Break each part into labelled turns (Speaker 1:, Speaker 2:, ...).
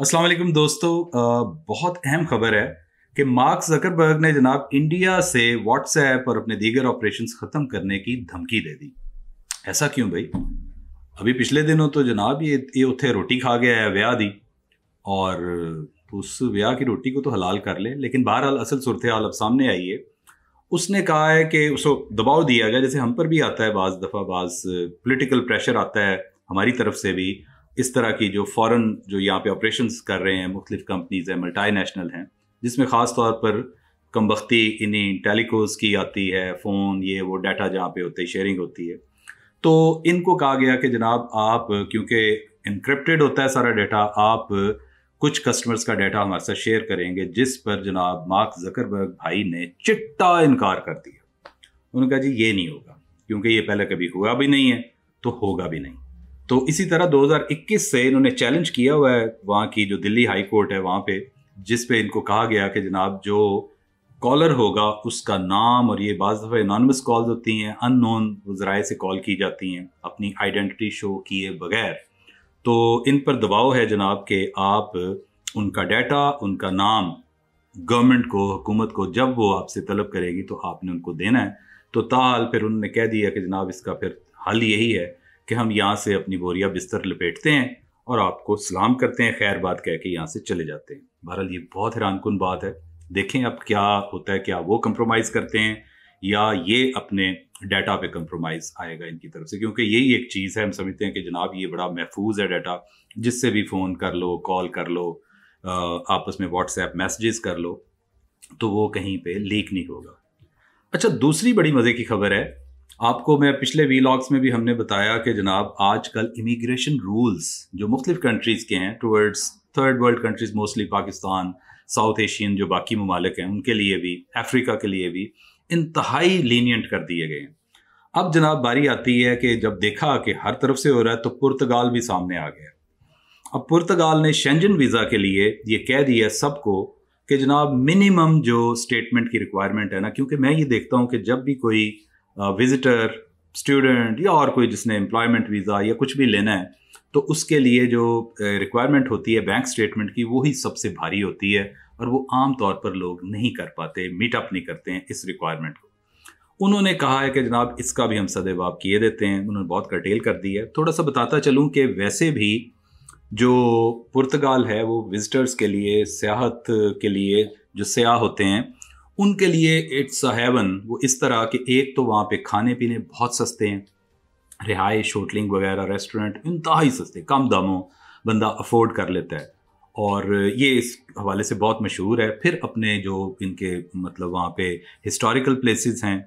Speaker 1: अस्सलाम वालेकुम दोस्तों, बहुत अहम खबर है कि मार्क ज़करबर्ग ने जनाब इंडिया से व्हाट्सएप और अपने दीगर ऑपरेशंस ख़त्म करने की धमकी दे दी। ऐसा क्यों भाई? अभी पिछले दिनों तो जनाब ये उत्थे रोटी खा गया है ब्याह दी, और उस ब्याह की रोटी को तो हलाल कर ले। लेकिन बहरहाल असल सूरत हाल अब सामने आई है। उसने कहा है कि उसको दबाव दिया गया, जैसे हम पर भी आता है बाज़ दफ़ा, बाज़ पॉलिटिकल प्रेशर आता है हमारी तरफ से भी। इस तरह की जो फ़ॉरेन जो यहाँ पे ऑपरेशंस कर रहे हैं, मुख्तलिफ कंपनीज हैं, मल्टी नेशनल हैं, जिसमें ख़ास तौर पर कमबख्ती इन्हीं टेलीकोस की आती है, फ़ोन ये वो डाटा जहाँ पे होते हैं, शेयरिंग होती है। तो इनको कहा गया कि जनाब आप, क्योंकि इनक्रिप्टेड होता है सारा डाटा, आप कुछ कस्टमर्स का डाटा हमारे साथ शेयर करेंगे, जिस पर जनाब मार्क ज़करबर्ग भाई ने चिट्टा इनकार कर दिया। उन्होंने कहा जी ये नहीं होगा, क्योंकि ये पहले कभी हुआ भी नहीं है तो होगा भी नहीं। तो इसी तरह 2021 से इन्होंने चैलेंज किया हुआ है वहाँ की जो दिल्ली हाई कोर्ट है वहाँ पे, जिस पे इनको कहा गया कि जनाब जो कॉलर होगा उसका नाम, और ये बाज़ दफ़ा एनोनिमस कॉल्स होती हैं, अननोन ज़राए से कॉल की जाती हैं अपनी आइडेंटिटी शो किए बगैर, तो इन पर दबाव है जनाब कि आप उनका डाटा, उनका नाम गवर्नमेंट को, हुकूमत को जब वो आपसे तलब करेगी तो आपने उनको देना है। तो ताल फिर उन्होंने कह दिया कि जनाब इसका फिर हल यही है कि हम यहाँ से अपनी बोरिया बिस्तर लपेटते हैं और आपको सलाम करते हैं, खैर बात कह के यहाँ से चले जाते हैं। बहरहाल ये बहुत हैरानकुन बात है। देखें अब क्या होता है, क्या वो कंप्रोमाइज़ करते हैं या ये अपने डाटा पे कंप्रोमाइज़ आएगा इनकी तरफ से, क्योंकि यही एक चीज़ है। हम समझते हैं कि जनाब ये बड़ा महफूज है डाटा, जिससे भी फ़ोन कर लो, कॉल कर लो, आपस में व्हाट्सएप मैसेजेस कर लो, तो वो कहीं पे लीक नहीं होगा। अच्छा, दूसरी बड़ी मज़े की खबर है, आपको मैं पिछले वीलॉग्स में भी हमने बताया कि जनाब आजकल इमिग्रेशन रूल्स जो मुख्तलिफ कंट्रीज़ के हैं towards third world countries, mostly Pakistan, south Asian जो बाकी ममालिक हैं उनके लिए भी, अफ्रीका के लिए भी इंतहाई लीनियंट कर दिए गए हैं। अब जनाब बारी आती है कि जब देखा कि हर तरफ से हो रहा है तो पुर्तगाल भी सामने आ गया। अब पुर्तगाल ने शेंजन वीज़ा के लिए ये कह दिया सबको कि जनाब मिनिमम जो स्टेटमेंट की रिक्वायरमेंट है ना, क्योंकि मैं ये देखता हूँ कि जब भी कोई विजिटर, स्टूडेंट या और कोई जिसने एम्प्लॉयमेंट वीज़ा या कुछ भी लेना है, तो उसके लिए जो रिक्वायरमेंट होती है बैंक स्टेटमेंट की, वो ही सबसे भारी होती है, और वो आम तौर पर लोग नहीं कर पाते, मीटअप नहीं करते हैं इस रिक्वायरमेंट को। उन्होंने कहा है कि जनाब इसका भी हम सदेबाब किए देते हैं। उन्होंने बहुत कर्टेल कर दी है। थोड़ा सा बताता चलूँ कि वैसे भी जो पुर्तगाल है वो विजिटर्स के लिए, सियाहत के लिए जो सयाह होते हैं उनके लिए इट्स अ हेवन। वो इस तरह कि एक तो वहाँ पे खाने पीने बहुत सस्ते हैं, रिहाइश, होटलिंग वगैरह, रेस्टोरेंट इंतहाई सस्ते, कम दामों बंदा अफोर्ड कर लेता है, और ये इस हवाले से बहुत मशहूर है। फिर अपने जो इनके मतलब वहाँ पे हिस्टोरिकल प्लेसेस हैं,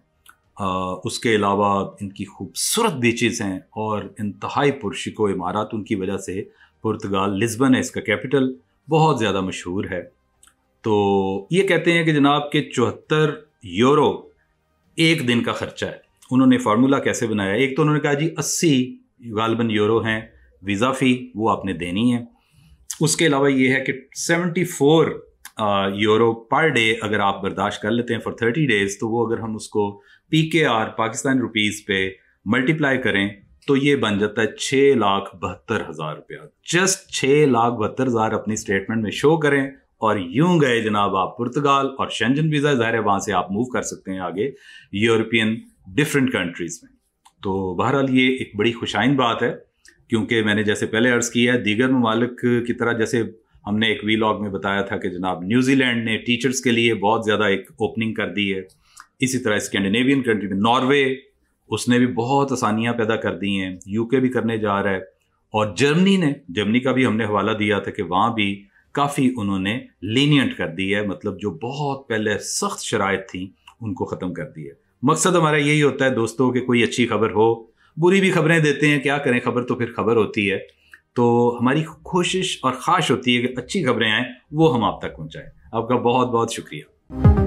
Speaker 1: उसके अलावा इनकी खूबसूरत बीचेस हैं और इंतहाई पुरशिको इमारत। उनकी वजह से पुर्तगाल, लिस्बन है इसका कैपिटल, बहुत ज़्यादा मशहूर है। तो ये कहते हैं कि जनाब के 74 यूरो एक दिन का ख़र्चा है। उन्होंने फार्मूला कैसे बनाया, एक तो उन्होंने कहा जी 80 गालबन यूरो हैं वीज़ा फ़ी, वो आपने देनी है। उसके अलावा ये है कि 74 यूरो पर डे अगर आप बर्दाश्त कर लेते हैं फॉर 30 डेज़, तो वो अगर हम उसको PKR पाकिस्तान रुपीज़ पे मल्टीप्लाई करें तो ये बन जाता है 6,72,000 रुपया। जस्ट 6,72,000 अपनी स्टेटमेंट में शो करें और यूं गए जनाब आप पुर्तगाल। और शेंजन वीज़ा ज़ाहिर है वहाँ से आप मूव कर सकते हैं आगे यूरोपियन डिफरेंट कंट्रीज़ में। तो बहरहाल ये एक बड़ी खुशाइन बात है, क्योंकि मैंने जैसे पहले अर्ज़ किया है, दीगर ममालिक की तरह, जैसे हमने एक वीलॉग में बताया था कि जनाब न्यूजीलैंड ने टीचर्स के लिए बहुत ज़्यादा एक ओपनिंग कर दी है। इसी तरह स्कैंडिनेवियन कंट्री में नॉर्वे, उसने भी बहुत आसानियाँ पैदा कर दी हैं। UK भी करने जा रहा है, और जर्मनी का भी हमने हवाला दिया था कि वहाँ भी काफ़ी उन्होंने लीनियंट कर दी है, मतलब जो बहुत पहले सख्त शराइत थी उनको ख़त्म कर दी है। मकसद हमारा यही होता है दोस्तों कि कोई अच्छी खबर हो, बुरी भी खबरें देते हैं, क्या करें, खबर तो फिर खबर होती है। तो हमारी कोशिश और ख्वाहिश होती है कि अच्छी खबरें आएँ, वो हम आप तक पहुँचाएँ। आपका बहुत बहुत शुक्रिया।